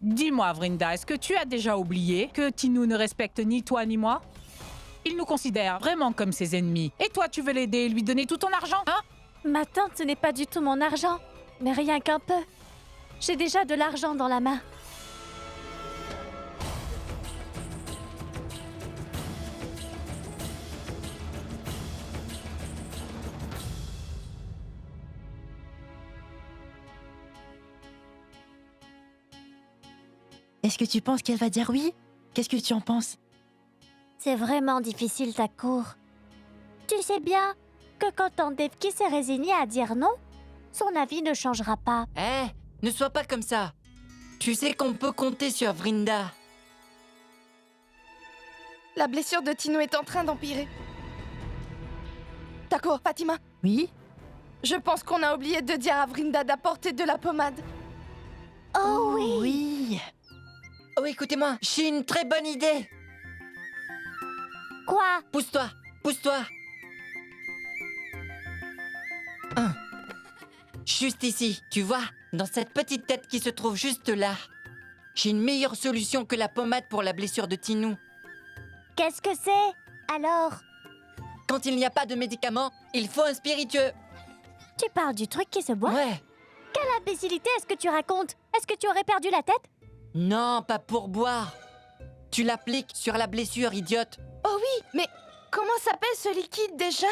Dis-moi, Vrinda, est-ce que tu as déjà oublié que Tinou ne respecte ni toi ni moi? Il nous considère vraiment comme ses ennemis. Et toi, tu veux l'aider et lui donner tout ton argent, hein? Ma tante, ce n'est pas du tout mon argent, mais rien qu'un peu. J'ai déjà de l'argent dans la main. Est-ce que tu penses qu'elle va dire oui? Qu'est-ce que tu en penses? C'est vraiment difficile ta cour. Tu sais bien que quand Tante Devki s'est résignée à dire non, son avis ne changera pas. Ne sois pas comme ça. Tu sais qu'on peut compter sur Vrinda. La blessure de Tinou est en train d'empirer. D'accord, Fatima. Oui? Je pense qu'on a oublié de dire à Vrinda d'apporter de la pommade. Oh oui! Oui! Oh, écoutez-moi, j'ai une très bonne idée. Quoi? Pousse-toi, pousse-toi. Juste ici, tu vois, dans cette petite tête qui se trouve juste là. J'ai une meilleure solution que la pommade pour la blessure de Tinou. Qu'est-ce que c'est? Alors? Quand il n'y a pas de médicament, il faut un spiritueux. Tu parles du truc qui se boit? Ouais. Quelle imbécilité est-ce que tu racontes? Est-ce que tu aurais perdu la tête? Non, pas pour boire. Tu l'appliques sur la blessure, idiote. Oh oui, mais comment s'appelle ce liquide déjà?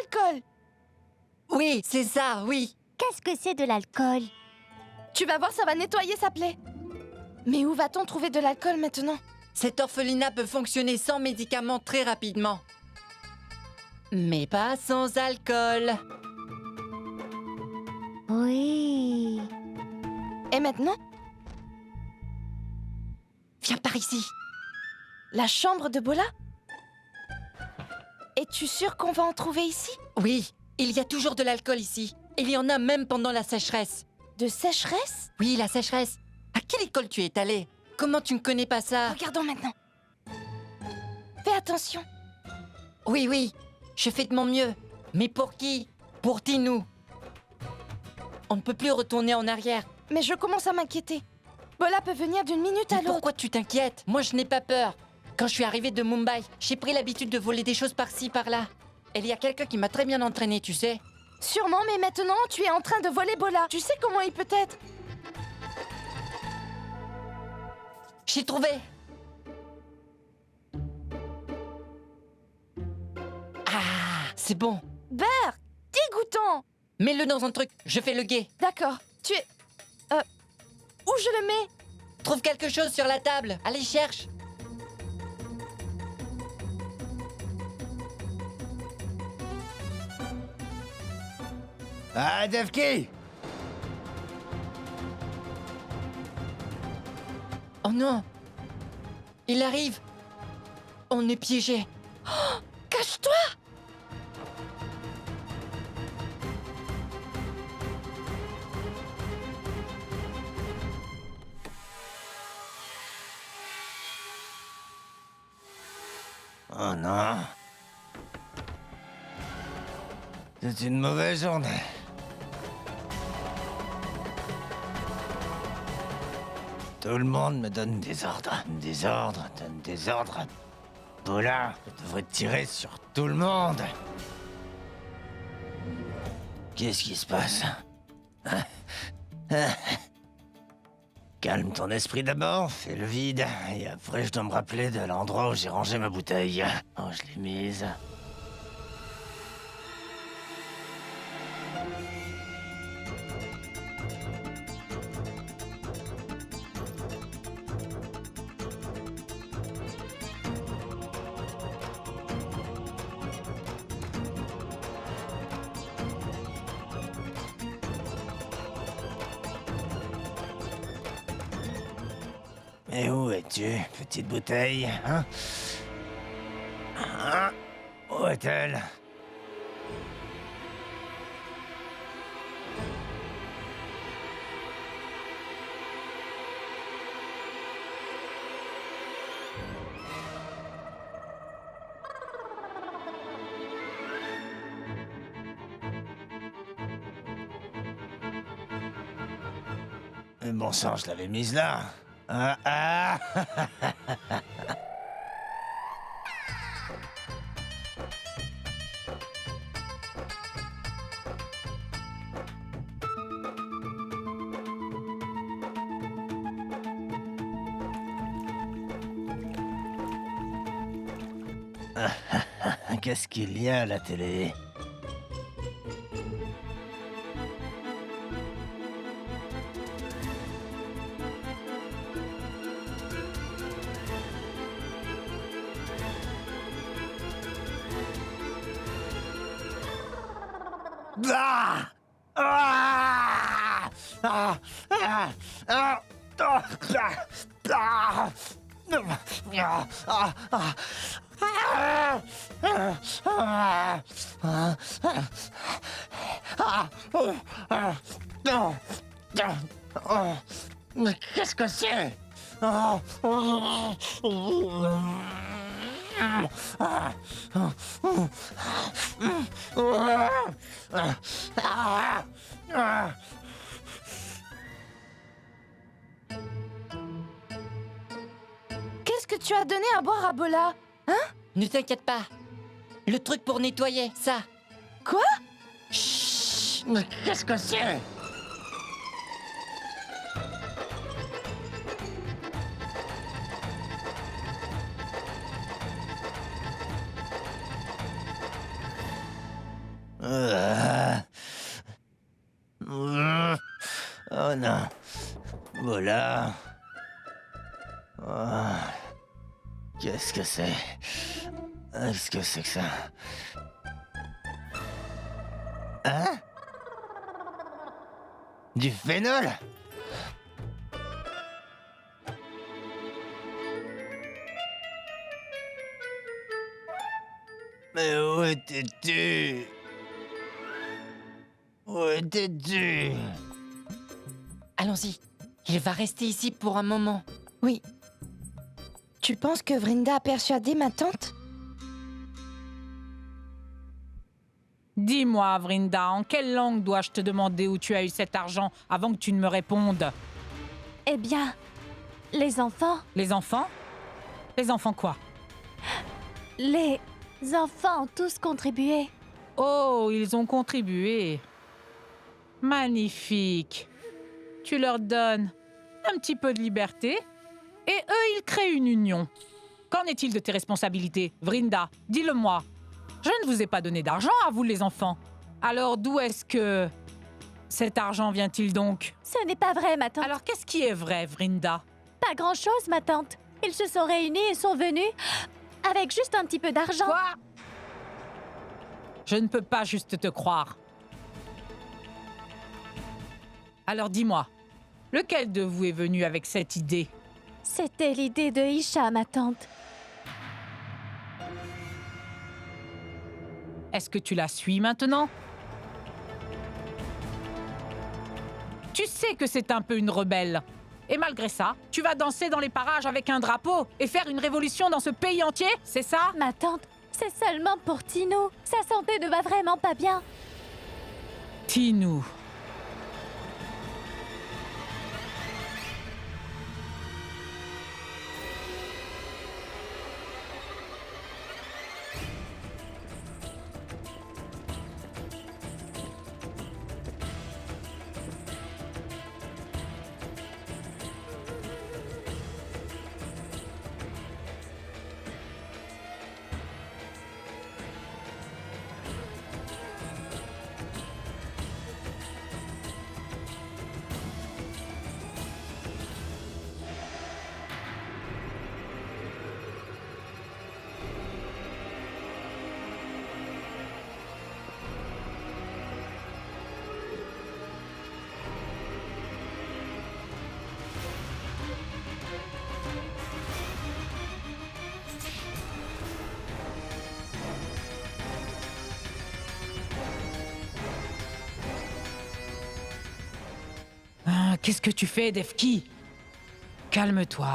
Alcool. Oui, c'est ça, oui. Qu'est-ce que c'est de l'alcool? Tu vas voir, ça va nettoyer sa plaie. Mais où va-t-on trouver de l'alcool maintenant? Cet orphelinat peut fonctionner sans médicaments très rapidement. Mais pas sans alcool. Oui. Et maintenant? Viens par ici. La chambre de Bola? Es-tu sûr qu'on va en trouver ici? Oui, il y a toujours de l'alcool ici. Il y en a même pendant la sécheresse. De sécheresse? Oui, la sécheresse. À quelle école tu es allé? Comment tu ne connais pas ça? Regardons maintenant. Fais attention. Oui, oui, je fais de mon mieux. Mais pour qui? Pour Tinou. On ne peut plus retourner en arrière. Mais je commence à m'inquiéter. Bola peut venir d'une minute à Mais l'autre. pourquoi tu t'inquiètes? Moi, je n'ai pas peur. Quand je suis arrivée de Mumbai, j'ai pris l'habitude de voler des choses par-ci, par-là. Et il y a quelqu'un qui m'a très bien entraîné, tu sais. Sûrement, mais maintenant, tu es en train de voler Bola. Tu sais comment il peut être? J'ai trouvé. Ah, c'est bon. Berk, dégoûtant. Mets-le dans un truc, je fais le guet. D'accord, tu es... où je le mets? Trouve quelque chose sur la table. Allez, cherche. Ah, Devki! Oh non. Il arrive. On est piégé. Cache-toi! Oh non. C'est une mauvaise journée. Tout le monde me donne des ordres. Des ordres, donne des ordres. Bola, je devrais tirer sur tout le monde. Qu'est-ce qui se passe? Calme ton esprit d'abord, fais le vide, et après je dois me rappeler de l'endroit où j'ai rangé ma bouteille. Oh, je l'ai mise. Et où es-tu, petite bouteille, hein? Hein? Où est-elle? Mais bon sang, je l'avais mise là. Ah, ah. Qu'est-ce qu'il y a à la télé? Ah! Ah! Ah! Ah! Ah! Ah! Mais qu'est-ce que c'est? Qu'est-ce que tu as donné à boire à Bola? Ne t'inquiète pas. Le truc pour nettoyer, ça. Quoi? Chut! Mais qu'est-ce que c'est? Oh non. Voilà. Qu'est-ce que c'est? Qu'est-ce que c'est que ça? Hein? Du phénol? Mais où étais-tu? Où étais-tu? Allons-y. Il va rester ici pour un moment. Oui. Tu penses que Vrinda a persuadé ma tante? Dis-moi, Vrinda, en quelle langue dois-je te demander où tu as eu cet argent avant que tu ne me répondes? Eh bien, les enfants, Les enfants? Les enfants quoi? les enfants ont tous contribué. Oh, ils ont contribué. Magnifique. Tu leur donnes un petit peu de liberté et eux, ils créent une union. Qu'en est-il de tes responsabilités, Vrinda? Dis-le-moi. Je ne vous ai pas donné d'argent à vous, les enfants. Alors d'où est-ce que cet argent vient-il donc? Ce n'est pas vrai, ma tante. Alors qu'est-ce qui est vrai, Vrinda? Pas grand-chose, ma tante. Ils se sont réunis et sont venus avec juste un petit peu d'argent. Quoi? Je ne peux pas juste te croire. Alors dis-moi, lequel de vous est venu avec cette idée? C'était l'idée de Isha, ma tante. Est-ce que tu la suis maintenant? Tu sais que c'est un peu une rebelle. Et malgré ça, tu vas danser dans les parages avec un drapeau et faire une révolution dans ce pays entier, c'est ça? Ma tante, c'est seulement pour Tinou. Sa santé ne va vraiment pas bien. Tinou. Qu'est-ce que tu fais, Defki? Calme-toi.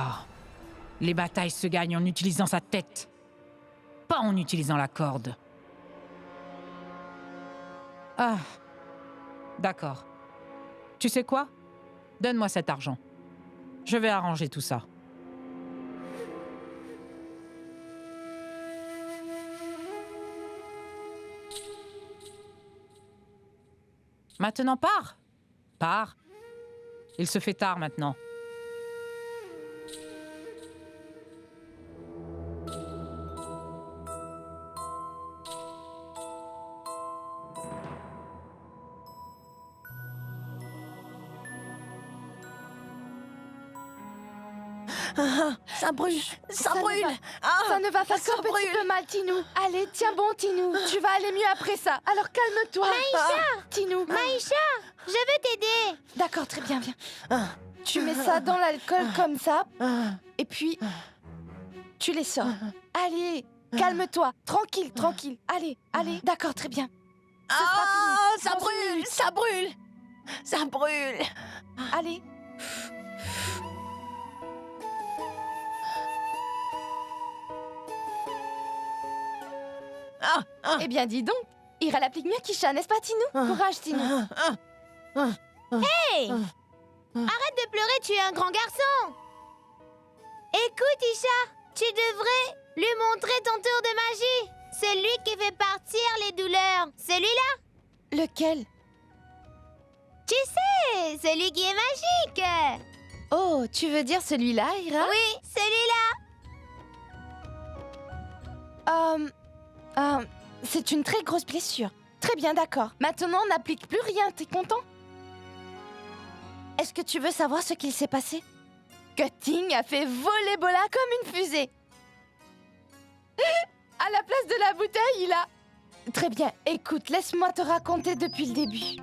Les batailles se gagnent en utilisant sa tête, pas en utilisant la corde. Ah, d'accord. Tu sais quoi? donne-moi cet argent. Je vais arranger tout ça. Maintenant, pars. Pars. Il se fait tard maintenant. Ça brûle, ça Ça ne brûle. va- Ah, Ça ne va faire ça qu'un petit peu mal, Tinou. Allez, tiens bon, Tinou. Tu vas aller mieux après ça. Alors calme-toi. Maïcha Tinou. Maïcha, je veux t'aider. D'accord, très bien, viens. ah, Tu mets ça dans l'alcool comme ça, ah. et puis tu les sors. Allez, calme-toi. Tranquille, tranquille. Allez, allez. D'accord, très bien. sera Ah, fini ça dans une brûle, minute. ça brûle, ça brûle. Allez. Ah, ah, Eh bien, dis donc. Ira l'applique mieux qu'Isha, n'est-ce pas, Tinou? Ah. Courage, Tinou. Hey, arrête de pleurer, tu es un grand garçon. Écoute, Isha, tu devrais lui montrer ton tour de magie. Celui qui fait partir les douleurs. Celui-là, Lequel? tu sais, celui qui est magique. Oh, tu veux dire celui-là, Ira? Oui, celui-là. C'est une très grosse blessure. Très bien, d'accord. Maintenant, on n'applique plus rien, t'es content? Est-ce que tu veux savoir ce qu'il s'est passé? Cutting a fait voler Bola comme une fusée. À la place de la bouteille, il a... Très bien, écoute, laisse-moi te raconter depuis le début.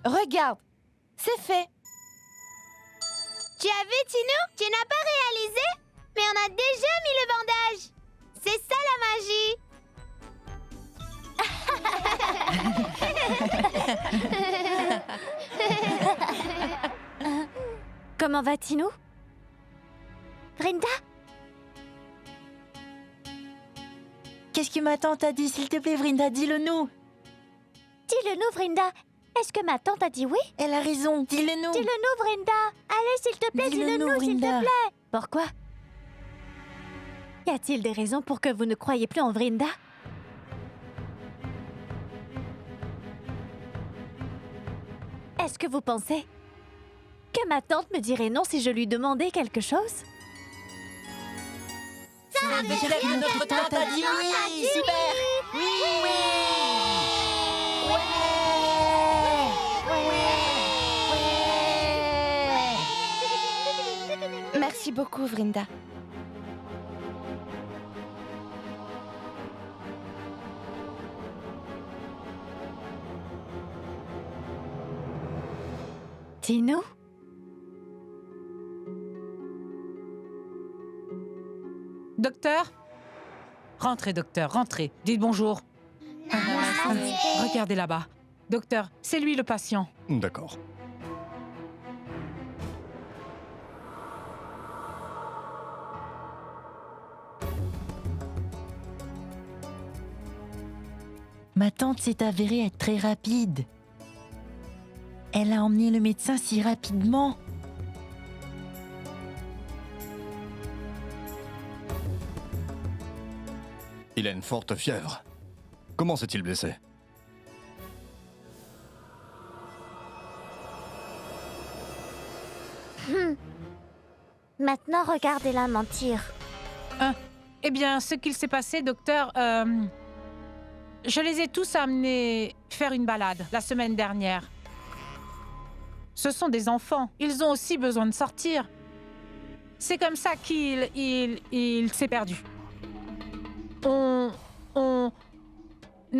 Regarde, c'est fait. Tu as vu, Tinou? Tu n'as pas réalisé? Mais on a déjà mis le bandage. C'est ça la magie. Comment va, Tinou? Rinda? Qu'est-ce que ma tante a dit, s'il te plaît, Vrinda, dis-le-nous. Dis-le-nous, Vrinda. Est-ce que ma tante a dit oui? Elle a raison, dis-le-nous. Dis-le-nous, Vrinda. Allez, s'il te plaît, dis-le-nous, s'il te Vrinda. plaît. Pourquoi? Y a-t-il des raisons pour que vous ne croyez plus en Vrinda? Est-ce que vous pensez que ma tante me dirait non si je lui demandais quelque chose? Peut-être que notre tante a dit oui. Super. Merci beaucoup, Vrinda. Tinou? Docteur? Rentrez, docteur, rentrez. Dites bonjour. Regardez là-bas. Docteur, c'est lui le patient. D'accord. Ma tante s'est avérée être très rapide. Elle a emmené le médecin si rapidement. Il a une forte fièvre. Comment s'est-il blessé? Maintenant, regardez-la mentir. Eh bien, ce qu'il s'est passé, docteur, je les ai tous amenés faire une balade la semaine dernière. Ce sont des enfants. Ils ont aussi besoin de sortir. C'est comme ça qu'il s'est perdu. On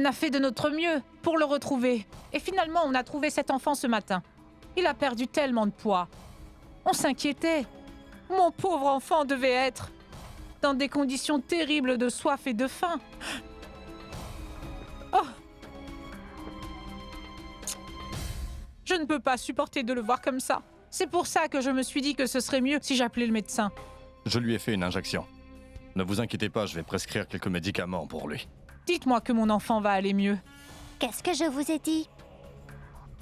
a fait de notre mieux pour le retrouver. Et finalement, on a trouvé cet enfant ce matin. Il a perdu tellement de poids. On s'inquiétait. Mon pauvre enfant devait être dans des conditions terribles de soif et de faim. Oh! Je ne peux pas supporter de le voir comme ça. C'est pour ça que je me suis dit que ce serait mieux si j'appelais le médecin. Je lui ai fait une injection. Ne vous inquiétez pas, je vais prescrire quelques médicaments pour lui. Dites-moi que mon enfant va aller mieux. Qu'est-ce que je vous ai dit?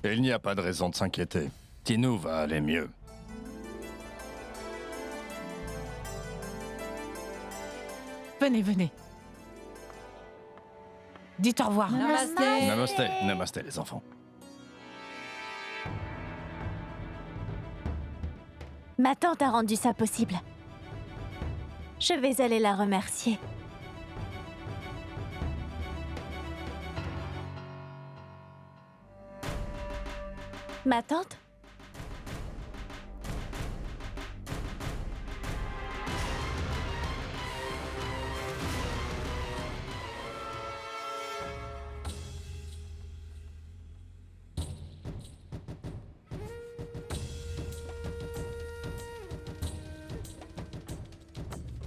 Et il n'y a pas de raison de s'inquiéter. Tinou va aller mieux. Venez, venez. Dites au revoir. Namasté. Namasté, namasté les enfants. Ma tante a rendu ça possible. Je vais aller la remercier. Ma tante?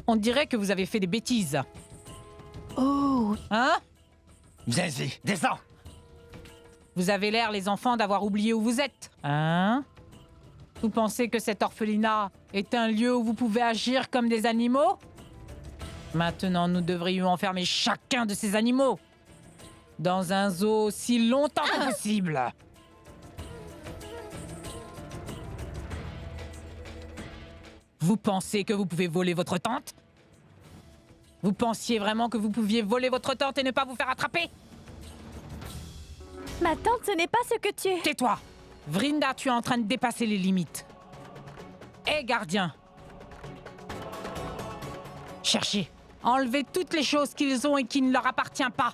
On dirait que vous avez fait des bêtises. Oh, Hein? Viens ici, descends. Vous avez l'air, les enfants, d'avoir oublié où vous êtes. Hein? Vous pensez que cet orphelinat est un lieu où vous pouvez agir comme des animaux? Maintenant, nous devrions enfermer chacun de ces animaux dans un zoo aussi longtemps que possible. Vous pensez que vous pouvez voler votre tante? Vous pensiez vraiment que vous pouviez voler votre tante et ne pas vous faire attraper? Ma tante, ce n'est pas ce que tu es. Tais-toi! Vrinda, tu es en train de dépasser les limites. Hé, gardien! Cherchez. Enlevez toutes les choses qu'ils ont et qui ne leur appartiennent pas.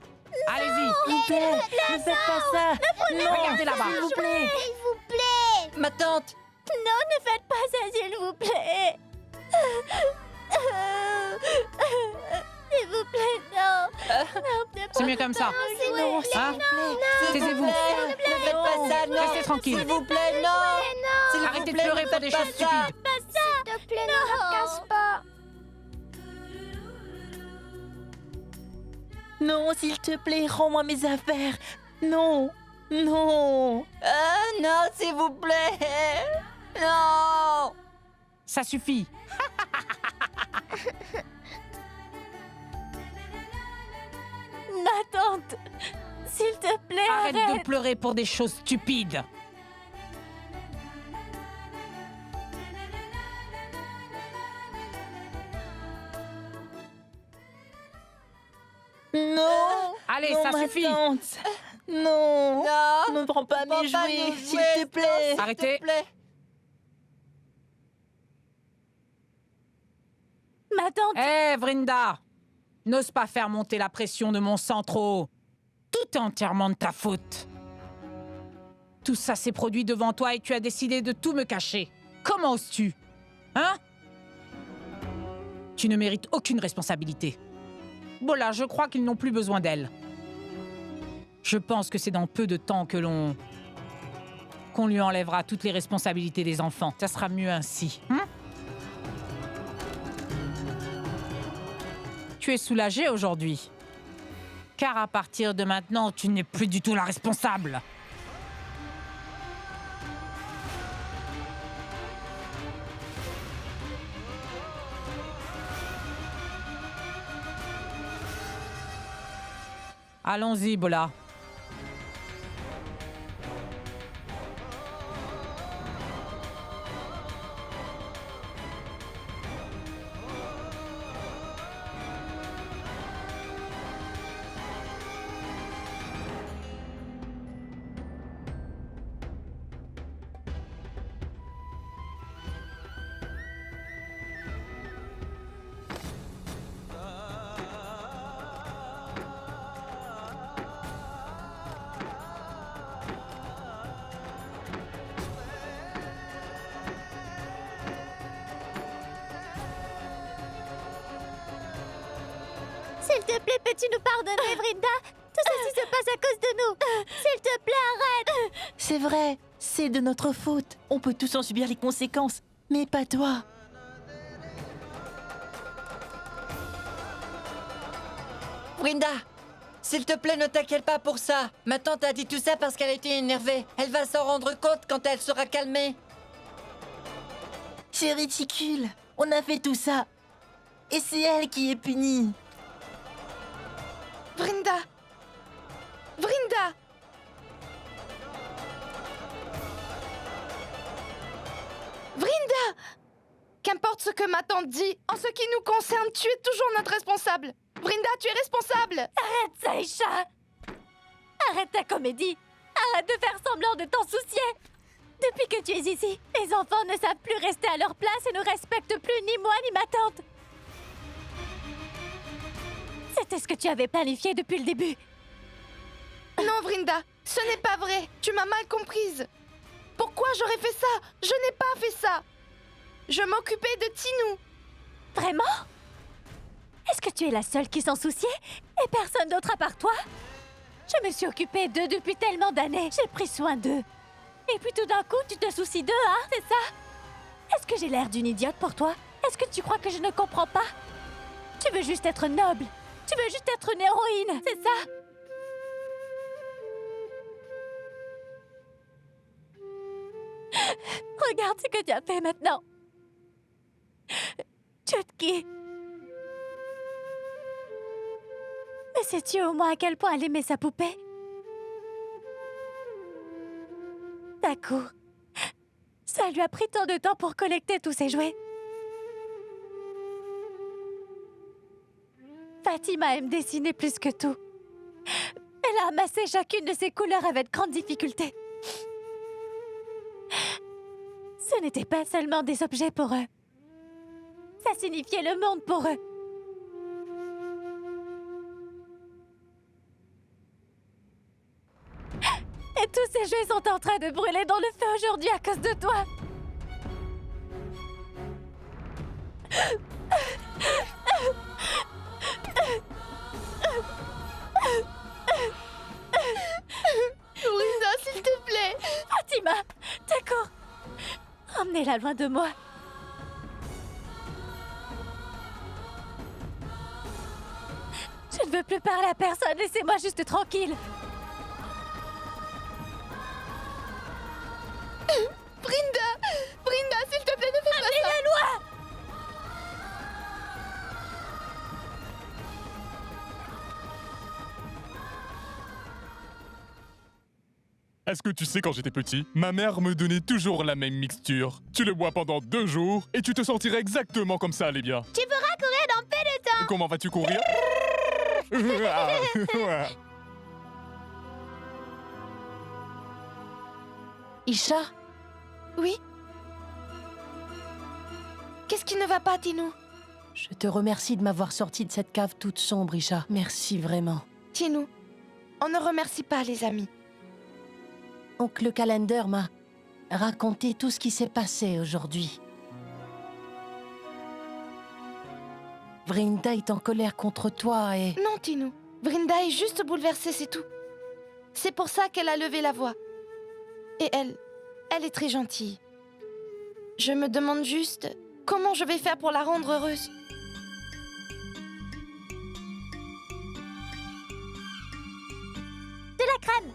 Allez-y! s'il vous plaît, ne faites pas ça. Non, Regardez là-bas. s'il vous plaît. S'il vous plaît. Ma tante. Non, ne faites pas ça, s'il vous plaît. S'il vous plaît, non. C'est mieux comme ça. Non, s'il Hein? vous plaît. Taisez-vous. Ne faites pas ça, non. Restez tranquille. S'il vous plaît, non. S'il vous Arrêtez de plaît, pleurer ne pour des faites choses pas ça. stupides. S'il te plaît, ne me casse pas. Non, s'il te plaît, rends-moi mes affaires. Non, non. Ah non, s'il vous plaît. Non. Ça suffit. Ma tante, s'il te plaît, Arrête arrête. de pleurer pour des choses stupides. Non. Allez, non, ça ma suffit. tante. Non. Non. Ne prends pas Prends mes pas jouets, mes s'il jouets, te plaît. non, s'il te Arrêtez. plaît. Ma tante, Hé, Vrinda! N'ose pas faire monter la pression de mon sang trop haut. Tout est entièrement de ta faute. Tout ça s'est produit devant toi et tu as décidé de tout me cacher. Comment oses-tu? Hein? Tu ne mérites aucune responsabilité. Bola, je crois qu'ils n'ont plus besoin d'elle. Je pense que c'est dans peu de temps que qu'on lui enlèvera toutes les responsabilités des enfants. Ça sera mieux ainsi. Hein? Tu es soulagée aujourd'hui. Car à partir de maintenant, tu n'es plus du tout la responsable. Allons-y, Bola. s'il te plaît, peux-tu nous pardonner, Vrinda? Tout ceci se passe à cause de nous. S'il te plaît, arrête. C'est vrai, c'est de notre faute. On peut tous en subir les conséquences, mais pas toi. Brinda, s'il te plaît, ne t'inquiète pas pour ça. Ma tante a dit tout ça parce qu'elle a été énervée. Elle va s'en rendre compte quand elle sera calmée. C'est ridicule. On a fait tout ça. Et c'est elle qui est punie. Brinda! Brinda! Brinda! Qu'importe ce que ma tante dit, en ce qui nous concerne, tu es toujours notre responsable. Brinda, tu es responsable. Arrête ça, Isha! Arrête ta comédie! Arrête de faire semblant de t'en soucier! Depuis que tu es ici, les enfants ne savent plus rester à leur place et ne respectent plus ni moi ni ma tante. C'était ce que tu avais planifié depuis le début. Non, Brinda, ce n'est pas vrai. Tu m'as mal comprise. Pourquoi j'aurais fait ça? Je n'ai pas fait ça. Je m'occupais de Tinou. Vraiment? Est-ce que tu es la seule qui s'en souciait? Et personne d'autre à part toi? Je me suis occupée d'eux depuis tellement d'années. J'ai pris soin d'eux. Et puis tout d'un coup, tu te soucies d'eux, hein? C'est ça? Est-ce que j'ai l'air d'une idiote pour toi? Est-ce que tu crois que je ne comprends pas? Tu veux juste être noble. Tu veux juste être une héroïne, c'est ça? Regarde ce que tu as fait maintenant. Chutki. Mais sais-tu au moins à quel point elle aimait sa poupée? Taku. Ça lui a pris tant de temps pour collecter tous ses jouets. Fatima aime dessiner plus que tout. Elle a amassé chacune de ses couleurs avec grande difficulté. Ce n'étaient pas seulement des objets pour eux. Ça signifiait le monde pour eux. Et tous ces jeux sont en train de brûler dans le feu aujourd'hui à cause de toi. Brinda, s'il te plaît. Fatima, d'accord. Emmenez-la loin de moi. Je ne veux plus parler à personne. Laissez-moi juste tranquille. Brinda! Brinda, s'il te plaît, ne fais pas ça! La loi! Est-ce que tu sais, quand j'étais petit, ma mère me donnait toujours la même mixture. Tu le bois pendant 2 jours et tu te sentirais exactement comme ça, allez bien. Tu pourras courir dans peu de temps. Comment vas-tu courir? Isha? Oui? Qu'est-ce qui ne va pas, Tinou? Je te remercie de m'avoir sorti de cette cave toute sombre, Isha. Merci vraiment. Tinou, on ne remercie pas les amis. Oncle Calendar m'a raconté tout ce qui s'est passé aujourd'hui. Brinda est en colère contre toi et... Non, Tinou. Brinda est juste bouleversée, c'est tout. C'est pour ça qu'elle a levé la voix. Et elle est très gentille. Je me demande juste comment je vais faire pour la rendre heureuse. De la crème!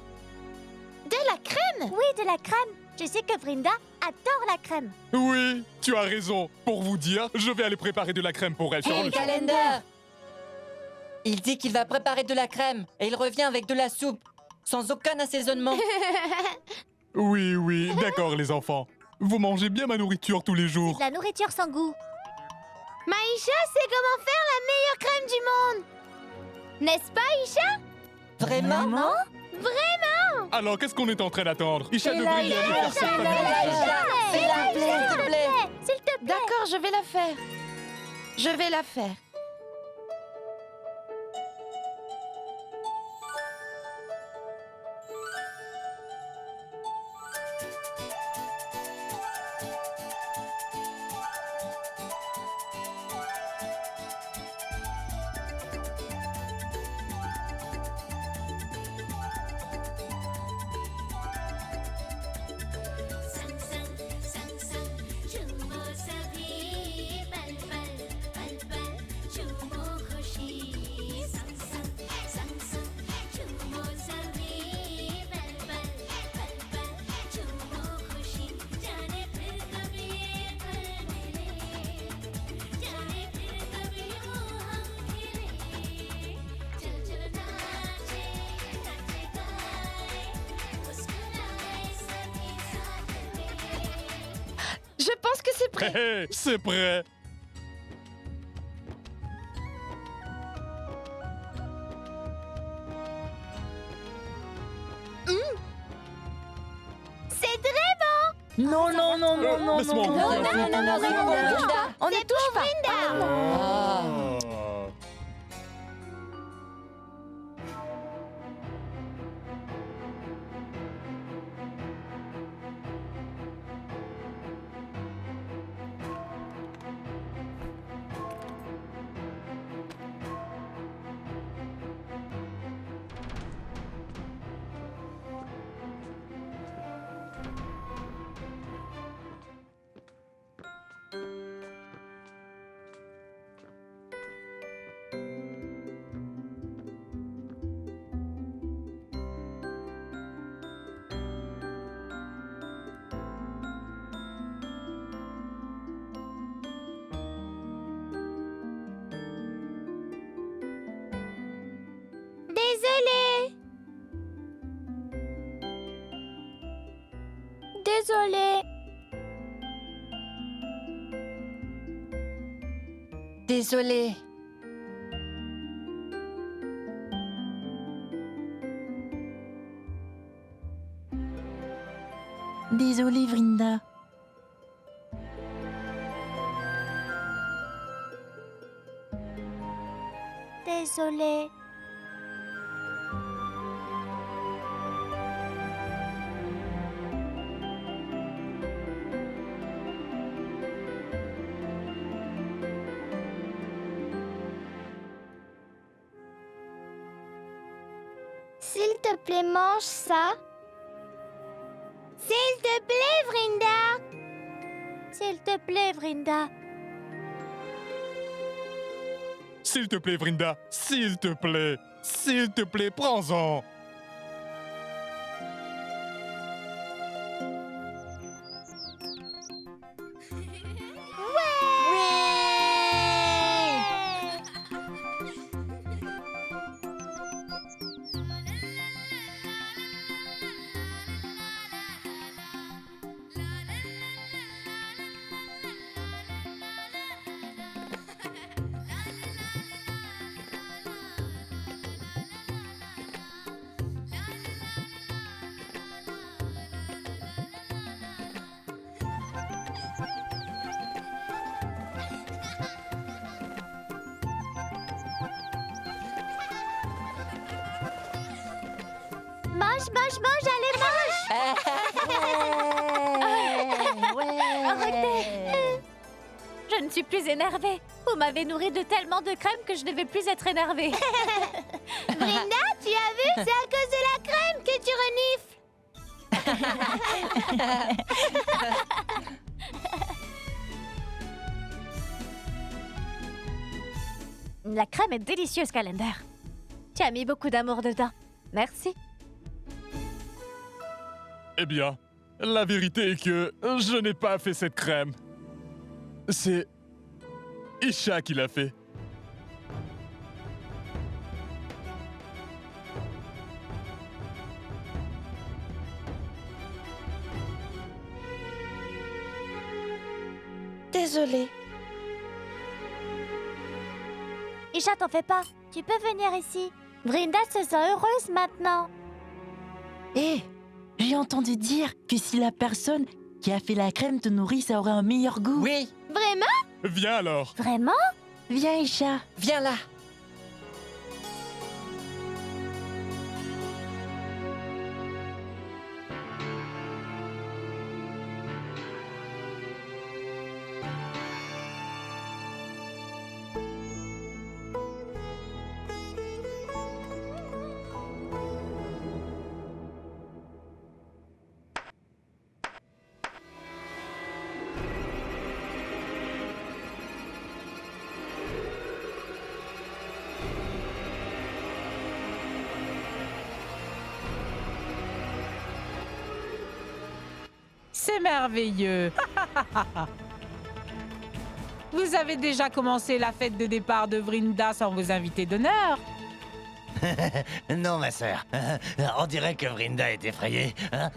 De la crème? Oui, de la crème. Je sais que Brinda adore la crème. Oui, tu as raison. Pour vous dire, je vais aller préparer de la crème pour elle. sur Hé, le champ. Calendar! Il dit qu'il va préparer de la crème et il revient avec de la soupe, sans aucun assaisonnement. Oui, oui, d'accord les enfants. Vous mangez bien ma nourriture tous les jours. La nourriture sans goût. Maïcha sait comment faire la meilleure crème du monde. N'est-ce pas, Isha? Vraiment? Alors, qu'est-ce qu'on est en train d'attendre? Isha devrait y aller faire sa Fais-la, famille. Isha, fais-la, s'il te plaît. S'il te plaît. D'accord, je vais la faire. Je vais la faire. suis prêt. Hé, hé, c'est prêt. C'est très bon. Non, non, non, non, non, laisse-moi non, goûter. non, non, non, Vrinda. On ne touche pas. Ah. Désolée. Désolée. Désolé. Désolée, Vrinda. Désolée. S'il te plaît, mange ça. S'il te plaît, Vrinda. S'il te plaît, Vrinda. S'il te plaît, Vrinda. S'il te plaît. S'il te plaît, prends-en. Mange, mange, mange, allez, mange. Arrêtez. Je ne suis plus énervée. Vous m'avez nourri de tellement de crème que je ne vais plus être énervée. Vrinda, tu as vu? C'est à cause de la crème que tu renifles. La crème est délicieuse, Calendar. Tu as mis beaucoup d'amour dedans. Merci. Eh bien, la vérité est que je n'ai pas fait cette crème. C'est Isha qui l'a fait. Désolée. Isha, t'en fais pas. Tu peux venir ici. Vrinda se sent heureuse maintenant. Hé, j'ai entendu dire que si la personne qui a fait la crème te nourrit, ça aurait un meilleur goût. Oui, Vraiment? Viens alors. Vraiment? Viens, Isha. viens là. C'est merveilleux. Vous avez déjà commencé la fête de départ de Vrinda sans vos invités d'honneur. Non, ma sœur. On dirait que Vrinda est effrayée. Hein?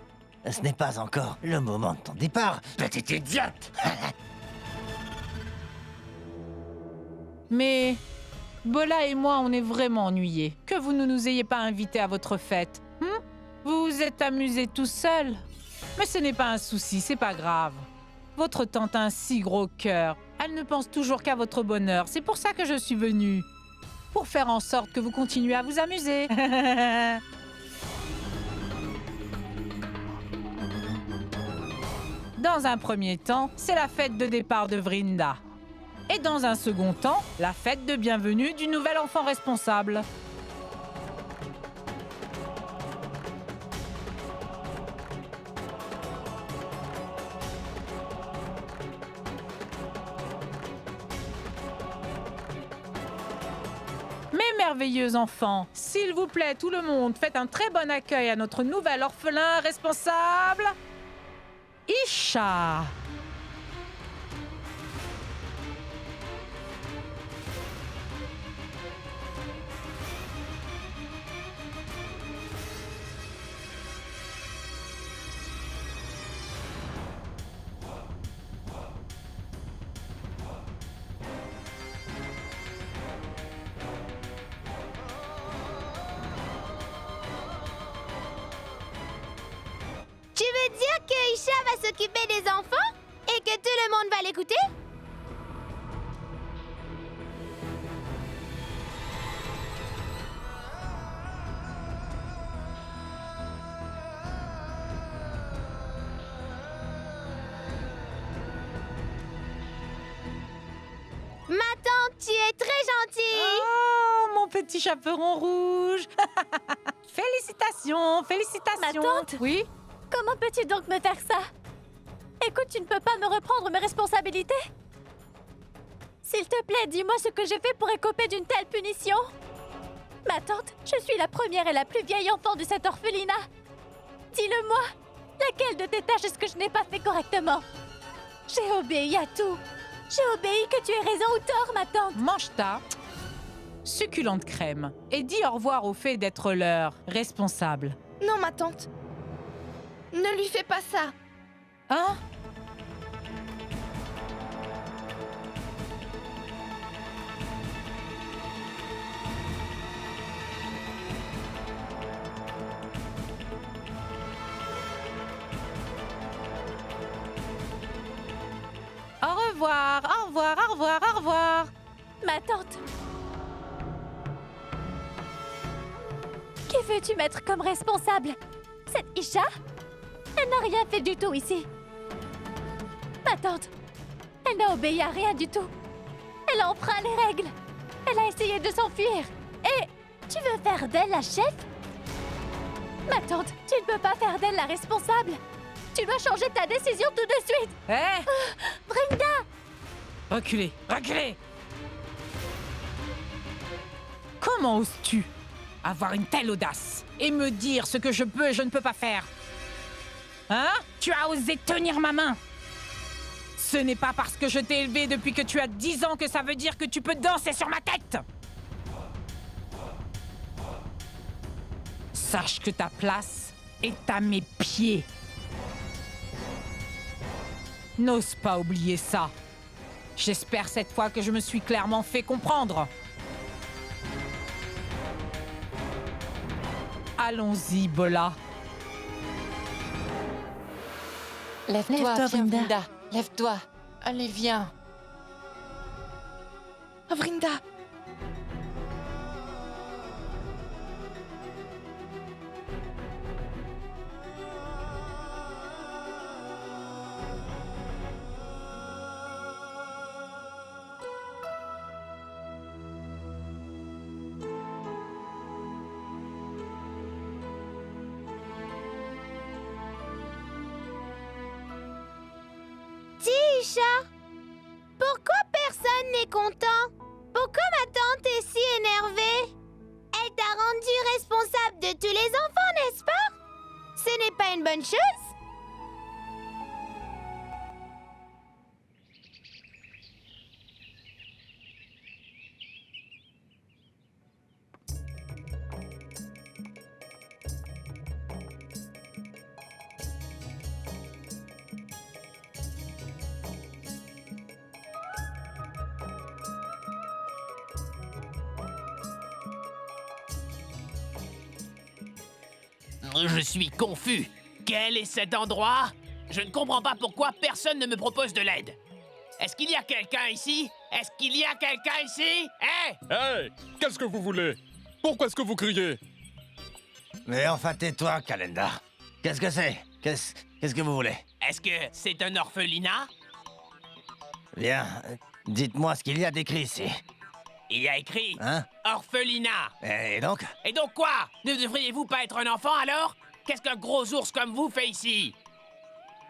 Ce n'est pas encore le moment de ton départ, petite idiote. Mais Bola et moi, on est vraiment ennuyés. Que vous ne nous ayez pas invités à votre fête. Vous vous êtes amusés tout seuls. Mais ce n'est pas un souci, c'est pas grave. Votre tante a un si gros cœur. Elle ne pense toujours qu'à votre bonheur. C'est pour ça que je suis venue. Pour faire en sorte que vous continuez à vous amuser. Dans un premier temps, c'est la fête de départ de Vrinda. Et dans un second temps, la fête de bienvenue du nouvel enfant responsable. Mes merveilleux enfants, s'il vous plaît, tout le monde, faites un très bon accueil à notre nouvel orphelin responsable, Isha. Tu veux dire que Isha va s'occuper des enfants et que tout le monde va l'écouter? Ma tante, tu es très gentille. Oh, mon petit chaperon rouge. Félicitations, félicitations. Ma tante? Oui? Comment peux-tu donc me faire ça? Écoute, tu ne peux pas me reprendre mes responsabilités? S'il te plaît, dis-moi ce que j'ai fait pour écoper d'une telle punition. Ma tante, je suis la première et la plus vieille enfant de cet orphelinat. Dis-le-moi, laquelle de tes tâches est-ce que je n'ai pas fait correctement? J'ai obéi à tout. J'ai obéi que tu aies raison ou tort, ma tante. Mange ta succulente crème et dis au revoir au fait d'être leur responsable. Non, ma tante. Ne lui fais pas ça. Hein? Au revoir, au revoir, au revoir, au revoir. Ma tante. Qui veux-tu mettre comme responsable? Cette Isha? Elle n'a rien fait du tout ici. Ma tante, elle n'a obéi à rien du tout. Elle a enfreint les règles. Elle a essayé de s'enfuir. Et tu veux faire d'elle la chef? Ma tante, tu ne peux pas faire d'elle la responsable. Tu dois changer ta décision tout de suite. Hé! Vrinda! Reculez, reculez! Comment oses-tu avoir une telle audace et me dire ce que je peux et je ne peux pas faire? Hein? Tu as osé tenir ma main! Ce n'est pas parce que je t'ai élevé depuis que tu as 10 ans que ça veut dire que tu peux danser sur ma tête! Sache que ta place est à mes pieds. N'ose pas oublier ça. J'espère cette fois que je me suis clairement fait comprendre. Allons-y, Bola. Lève-toi, Lève-toi, viens, Vrinda. Vrinda. Lève-toi. Allez, viens. Oh, Vrinda. Isha, pourquoi personne n'est content? Pourquoi ma tante est si énervée? Elle t'a rendu responsable de tous les enfants, n'est-ce pas? Ce n'est pas une bonne chose? Je suis confus. Quel est cet endroit? Je ne comprends pas pourquoi personne ne me propose de l'aide. Est-ce qu'il y a quelqu'un ici? Est-ce qu'il y a quelqu'un ici? Hé! Hey! Qu'est-ce que vous voulez? Pourquoi est-ce que vous criez? Mais enfin, tais-toi, Calendar. Qu'est-ce que c'est? Qu'est-ce que vous voulez? Est-ce que c'est un orphelinat? Bien, dites-moi ce qu'il y a d'écrit ici. Il y a écrit Hein? orphelinat. Et donc? Et donc quoi? Ne devriez-vous pas être un enfant alors? Qu'est-ce qu'un gros ours comme vous fait ici?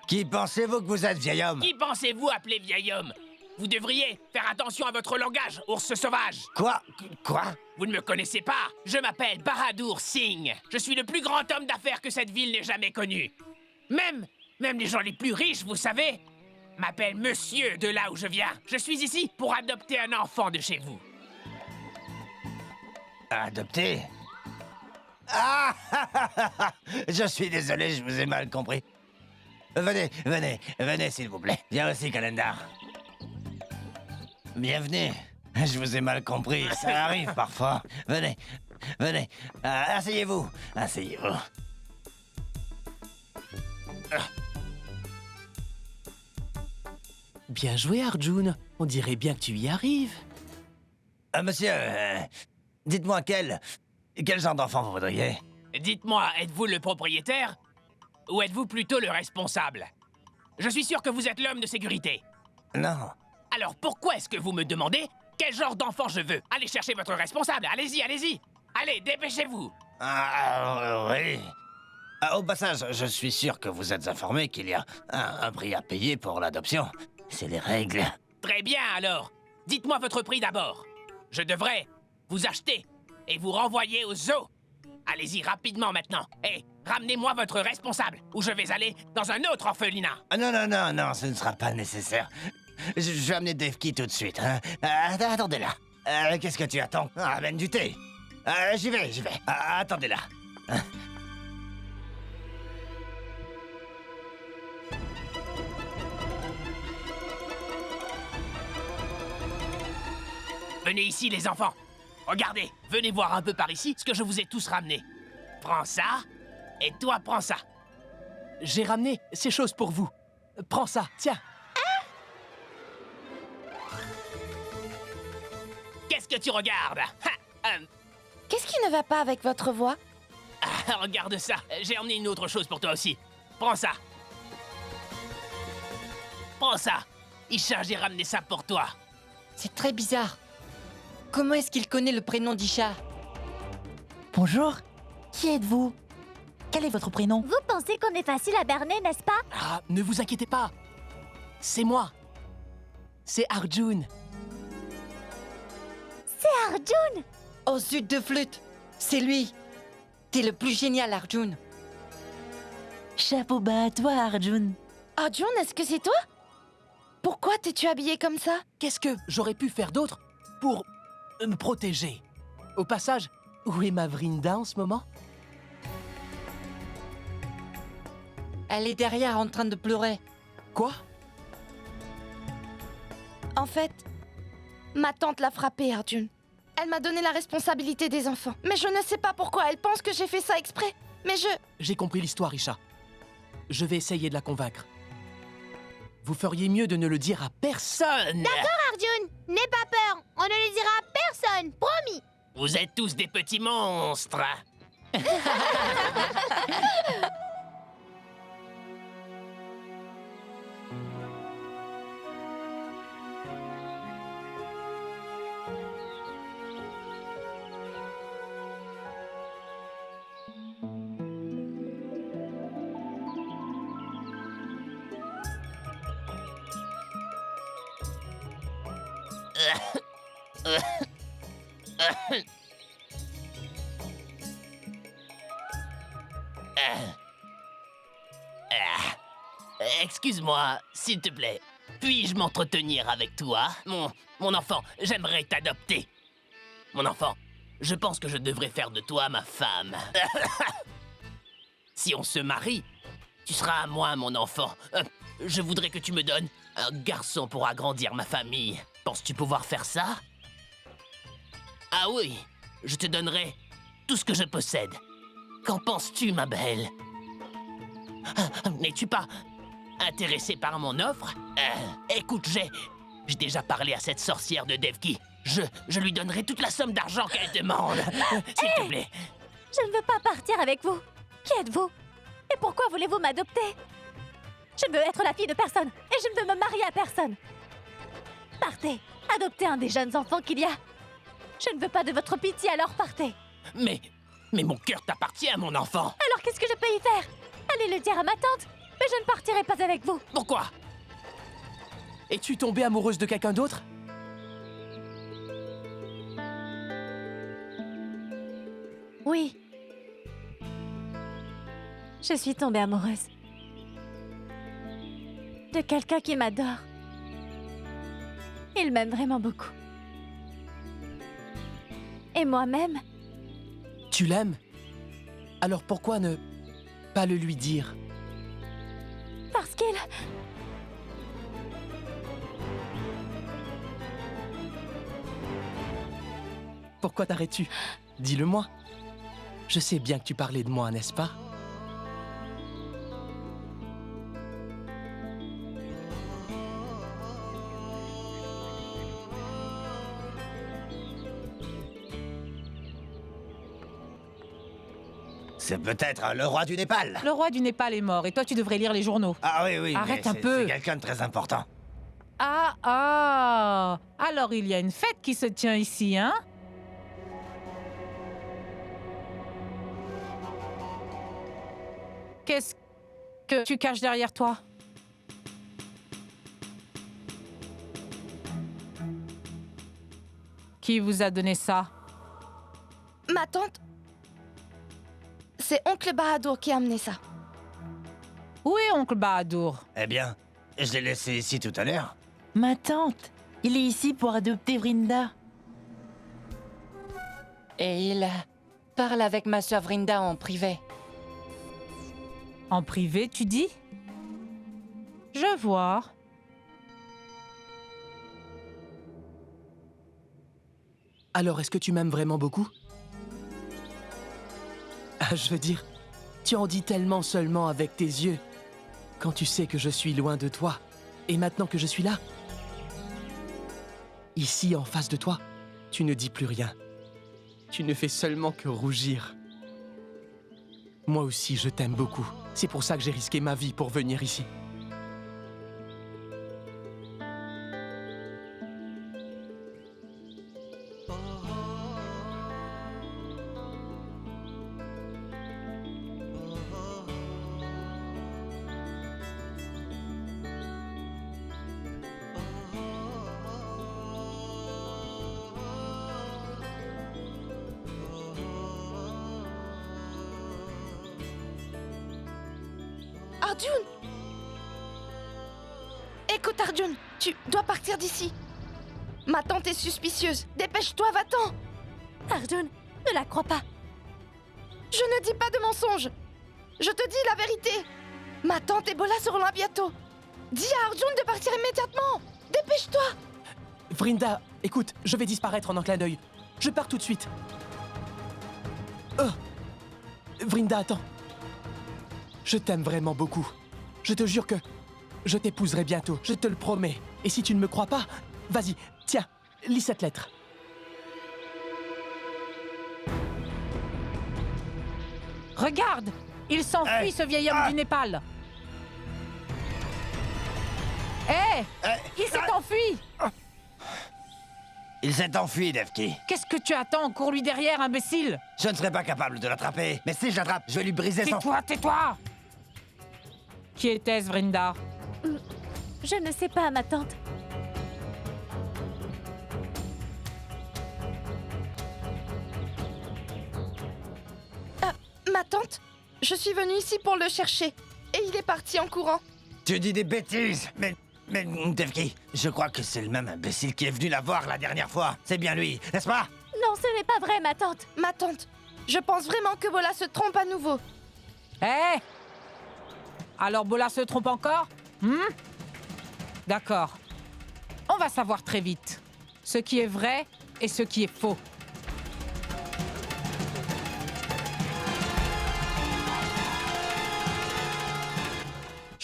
Qui pensez-vous que vous êtes, vieil homme? Qui pensez-vous appeler vieil homme? Vous devriez faire attention à votre langage, ours sauvage. Quoi? Vous ne me connaissez pas? Je m'appelle Bahadur Singh. Je suis le plus grand homme d'affaires que cette ville n'ait jamais connu. Même les gens les plus riches, vous savez, m'appellent monsieur de là où je viens. Je suis ici pour adopter un enfant de chez vous. Adopté? Ah! Je suis désolé, je vous ai mal compris. Venez, s'il vous plaît. Viens aussi, Calendar. Bienvenue. Je vous ai mal compris, ça arrive parfois. Venez. Asseyez-vous. Bien joué, Arjun. On dirait bien que tu y arrives. Monsieur, dites-moi quel genre d'enfant vous voudriez? Dites-moi, êtes-vous le propriétaire? Ou êtes-vous plutôt le responsable? Je suis sûr que vous êtes l'homme de sécurité. Non. Alors pourquoi est-ce que vous me demandez quel genre d'enfant je veux? Allez chercher votre responsable, allez-y. Allez, dépêchez-vous. Oui. Au passage, je suis sûr que vous êtes informé qu'il y a un prix à payer pour l'adoption. C'est les règles. Très bien alors. Dites-moi votre prix d'abord. Je devrais vous acheter et vous renvoyer au zoo. Allez-y rapidement maintenant. Et ramenez-moi votre responsable ou je vais aller dans un autre orphelinat. Non, ce ne sera pas nécessaire. Je vais amener Devki tout de suite. Hein. Attendez là. Qu'est-ce que tu attends? Amène du thé. J'y vais. Attendez là. Venez ici les enfants. Regardez, venez voir un peu par ici ce que je vous ai tous ramené. Prends ça, et toi prends ça. J'ai ramené ces choses pour vous. Prends ça, tiens. Qu'est-ce que tu regardes? Qu'est-ce qui ne va pas avec votre voix? Regarde ça, j'ai emmené une autre chose pour toi aussi. Prends ça. Isha, j'ai ramené ça pour toi. C'est très bizarre. Comment est-ce qu'il connaît le prénom d'Isha? Bonjour. Qui êtes-vous? Quel est votre prénom? Vous pensez qu'on est facile à berner, n'est-ce pas? Ah, ne vous inquiétez pas. C'est moi. C'est Arjun. C'est Arjun! Oh zut de flûte! C'est lui! T'es le plus génial, Arjun! Chapeau bas à toi, Arjun. Arjun, est-ce que c'est toi? Pourquoi t'es-tu habillé comme ça? Qu'est-ce que j'aurais pu faire d'autre pour me protéger? Au passage, où est ma Vrinda en ce moment? Elle est derrière en train de pleurer. Quoi? En fait, ma tante l'a frappée, Arjun. Elle m'a donné la responsabilité des enfants. Mais je ne sais pas pourquoi. Elle pense que j'ai fait ça exprès. Mais J'ai compris l'histoire, Isha. Je vais essayer de la convaincre. Vous feriez mieux de ne le dire à personne. D'accord, Arjun. N'aie pas peur. On ne le dira à personne. Promis. Vous êtes tous des petits monstres. Excuse-moi, s'il te plaît. Puis-je m'entretenir avec toi? Mon enfant, j'aimerais t'adopter. Mon enfant, je pense que je devrais faire de toi ma femme. Si on se marie, tu seras à moi, mon enfant. Je voudrais que tu me donnes un garçon pour agrandir ma famille. Penses-tu pouvoir faire ça? Ah oui, je te donnerai tout ce que je possède. Qu'en penses-tu, ma belle? N'es-tu pas intéressée par mon offre? Écoute, j'ai déjà parlé à cette sorcière de Devki. Je lui donnerai toute la somme d'argent qu'elle demande. S'il te plaît. Je ne veux pas partir avec vous. Qui êtes-vous? Et pourquoi voulez-vous m'adopter? Je veux être la fille de personne et je ne veux me marier à personne. Partez, adoptez un des jeunes enfants qu'il y a. Je ne veux pas de votre pitié, alors partez. Mais mon cœur t'appartient, mon enfant. Alors qu'est-ce que je peux y faire? Allez le dire à ma tante, mais je ne partirai pas avec vous. Pourquoi? Es-tu tombée amoureuse de quelqu'un d'autre? Oui. Je suis tombée amoureuse. De quelqu'un qui m'adore. Il m'aime vraiment beaucoup. Et moi-même, Tu l'aimes? Alors pourquoi ne pas le lui dire? parce qu'il... Pourquoi t'arrêtes-tu? Dis-le-moi. Je sais bien que tu parlais de moi, n'est-ce pas? C'est peut-être le roi du Népal. Le roi du Népal est mort et toi, tu devrais lire les journaux. Ah oui, oui, Arrête mais un c'est- peu. C'est quelqu'un de très important. Ah. Alors, il y a une fête qui se tient ici, hein? Qu'est-ce que tu caches derrière toi? Qui vous a donné ça? Ma tante... C'est Oncle Bahadur qui a amené ça. Où est Oncle Bahadur? Eh bien, je l'ai laissé ici tout à l'heure. Ma tante, il est ici pour adopter Vrinda. Et il parle avec ma sœur Vrinda en privé. En privé, tu dis? Je vois. Alors, est-ce que tu m'aimes vraiment beaucoup? Ah, je veux dire, tu en dis tellement seulement avec tes yeux, quand tu sais que je suis loin de toi, et maintenant que je suis là, ici en face de toi, tu ne dis plus rien. Tu ne fais seulement que rougir. Moi aussi, je t'aime beaucoup. C'est pour ça que j'ai risqué ma vie pour venir ici. Arjun! Écoute, Arjun, tu dois partir d'ici. Ma tante est suspicieuse. Dépêche-toi, va-t'en! Arjun, ne la crois pas. Je ne dis pas de mensonges. Je te dis la vérité. Ma tante et Bola seront là bientôt. Dis à Arjun de partir immédiatement. Dépêche-toi! Vrinda, écoute, je vais disparaître en un clin d'œil. Je pars tout de suite. Oh. Vrinda, attends. Je t'aime vraiment beaucoup. Je te jure que je t'épouserai bientôt, je te le promets. Et si tu ne me crois pas, vas-y, tiens, lis cette lettre. Regarde! Il s'enfuit, Hey. ce vieil homme du Népal! Hé! Il s'est enfui! Il s'est enfui, Devki. Qu'est-ce que tu attends? Cours-lui derrière, imbécile! Je ne serai pas capable de l'attraper. Mais si je l'attrape, je vais lui briser son... Tais-toi, tais-toi! Qui était-ce, Vrinda? Je ne sais pas, ma tante. Ma tante, je suis venue ici pour le chercher. Et il est parti en courant. Tu dis des bêtises. Mais Devki, je crois que c'est le même imbécile qui est venu la voir la dernière fois. C'est bien lui, n'est-ce pas? Non, ce n'est pas vrai, ma tante. Ma tante, je pense vraiment que Bola se trompe à nouveau. Hé! Alors Bola se trompe encore? D'accord. On va savoir très vite ce qui est vrai et ce qui est faux.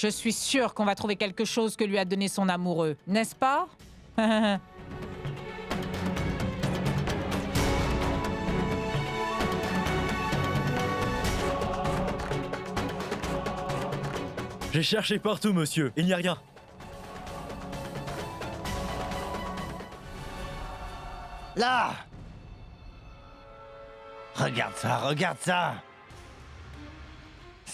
Je suis sûre qu'on va trouver quelque chose que lui a donné son amoureux, n'est-ce pas? J'ai cherché partout, monsieur. Il n'y a rien. Là! Regarde ça, regarde ça!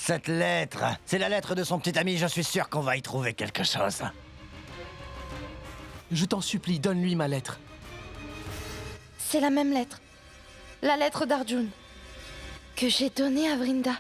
Cette lettre, c'est la lettre de son petit ami, je suis sûr qu'on va y trouver quelque chose. Je t'en supplie, donne-lui ma lettre. C'est la même lettre. La lettre d'Arjun. Que j'ai donnée à Vrinda.